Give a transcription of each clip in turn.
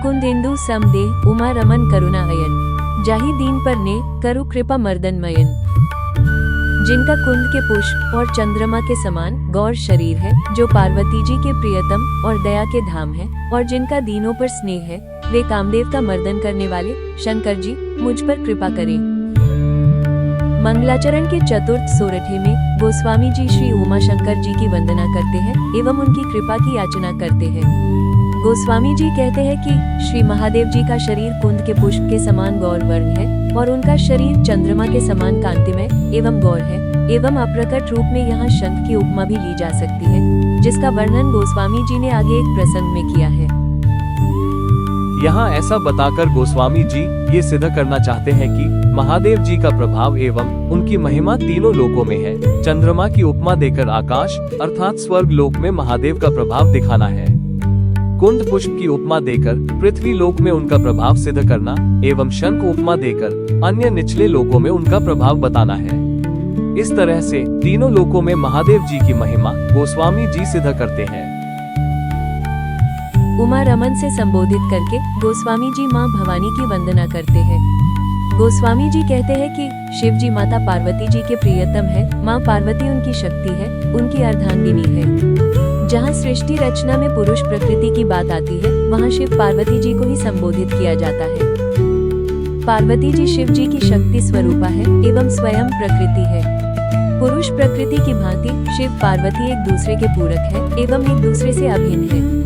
मुकुंदेन्दु समदेह उमा रमन करुणा अयन, जाहि दीन पर ने करु कृपा मर्दनमयन। जिनका कुंद के पुष्प और चंद्रमा के समान गौर शरीर है, जो पार्वती जी के प्रियतम और दया के धाम है, और जिनका दीनों पर स्नेह है, वे कामदेव का मर्दन करने वाले शंकर जी मुझ पर कृपा करें। मंगलाचरण के चतुर्थ सोरठे में गोस्वामी जी श्री उमा शंकर जी की वंदना करते हैं एवं उनकी कृपा की याचना करते हैं। गोस्वामी जी कहते हैं कि श्री महादेव जी का शरीर कुंद के पुष्प के समान गौर वर्ण है और उनका शरीर चंद्रमा के समान कांतिमय एवं गौर है एवं अप्रकट रूप में यहाँ शंख की उपमा भी ली जा सकती है, जिसका वर्णन गोस्वामी जी ने आगे एक प्रसंग में किया है। यहाँ ऐसा बताकर गोस्वामी जी ये सिद्ध करना चाहते हैं कि महादेव जी का प्रभाव एवं उनकी महिमा तीनों लोकों में है। चंद्रमा की उपमा देकर आकाश अर्थात स्वर्ग लोक में महादेव का प्रभाव दिखाना है। कुंद पुष्प की उपमा देकर पृथ्वी लोक में उनका प्रभाव सिद्ध करना एवं शंख उपमा देकर अन्य निचले लोकों में उनका प्रभाव बताना है। इस तरह से तीनों लोकों में महादेव जी की महिमा गोस्वामी जी सिद्ध करते हैं। उमा रमन से संबोधित करके गोस्वामी जी माँ भवानी की वंदना करते हैं। गोस्वामी जी कहते हैं कि शिव जी माता पार्वती जी के प्रियतम है। माँ पार्वती उनकी शक्ति है, उनकी अर्धांगिनी है। जहाँ सृष्टि रचना में पुरुष प्रकृति की बात आती है, वहाँ शिव पार्वती जी को ही संबोधित किया जाता है। पार्वती जी शिव जी की शक्ति स्वरूपा है एवं स्वयं प्रकृति है। पुरुष प्रकृति की भांति शिव पार्वती एक दूसरे के पूरक है एवं एक दूसरे से अभिन्न है।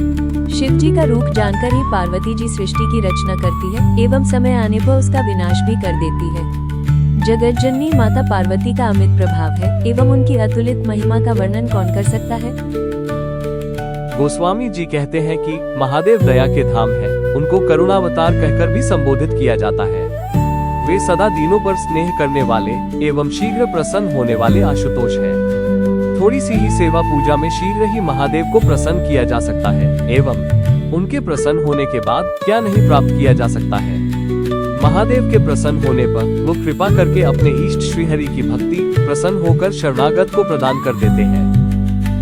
शिव जी का रूप जानकर ही पार्वती जी सृष्टि की रचना करती है एवं समय आने पर उसका विनाश भी कर देती है। जगत जननी माता पार्वती का अमित प्रभाव है एवं उनकी अतुलित महिमा का वर्णन कौन कर सकता है। गोस्वामी जी कहते हैं कि महादेव दया के धाम है, उनको करुणावतार कहकर भी संबोधित किया जाता है। वे सदा दीनों पर स्नेह करने वाले एवं शीघ्र प्रसन्न होने वाले आशुतोष है। थोड़ी सी ही सेवा पूजा में शीघ्र ही महादेव को प्रसन्न किया जा सकता है एवं उनके प्रसन्न होने के बाद क्या नहीं प्राप्त किया जा सकता है। महादेव के प्रसन्न होने पर वो कृपा करके अपने इष्ट श्रीहरि की भक्ति प्रसन्न होकर शरणागत को प्रदान कर देते हैं।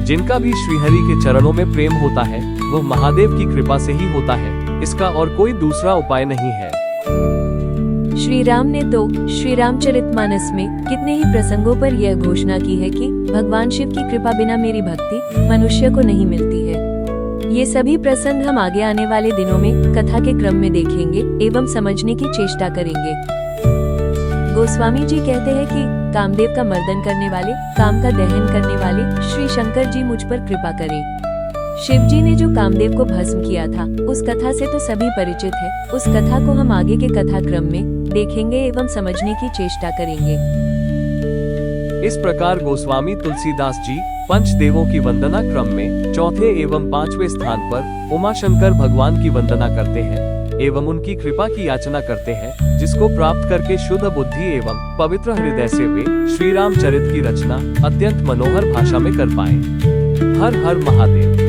जिनका भी श्रीहरि के चरणों में प्रेम होता है, वो महादेव की कृपा से ही होता है। इसका और कोई दूसरा उपाय नहीं है। श्री राम ने तो श्री रामचरितमानस में कितने ही प्रसंगों पर यह घोषणा की है कि भगवान शिव की कृपा बिना मेरी भक्ति मनुष्य को नहीं मिलती है। ये सभी प्रसंग हम आगे आने वाले दिनों में कथा के क्रम में देखेंगे एवं समझने की चेष्टा करेंगे। गोस्वामी जी कहते हैं कि कामदेव का मर्दन करने वाले, काम का दहन करने वाले श्री शंकर जी मुझ पर कृपा करें। शिव जी ने जो कामदेव को भस्म किया था, उस कथा से तो सभी परिचित है। उस कथा को हम आगे के कथा क्रम में देखेंगे एवं समझने की चेष्टा करेंगे। इस प्रकार गोस्वामी तुलसीदास जी पंचदेवों की वंदना क्रम में चौथे एवं पांचवें स्थान पर उमाशंकर भगवान की वंदना करते हैं एवं उनकी कृपा की याचना करते हैं, जिसको प्राप्त करके शुद्ध बुद्धि एवं पवित्र हृदय से वे श्री रामचरित की रचना अत्यंत मनोहर भाषा में कर पाए। हर हर महादेव।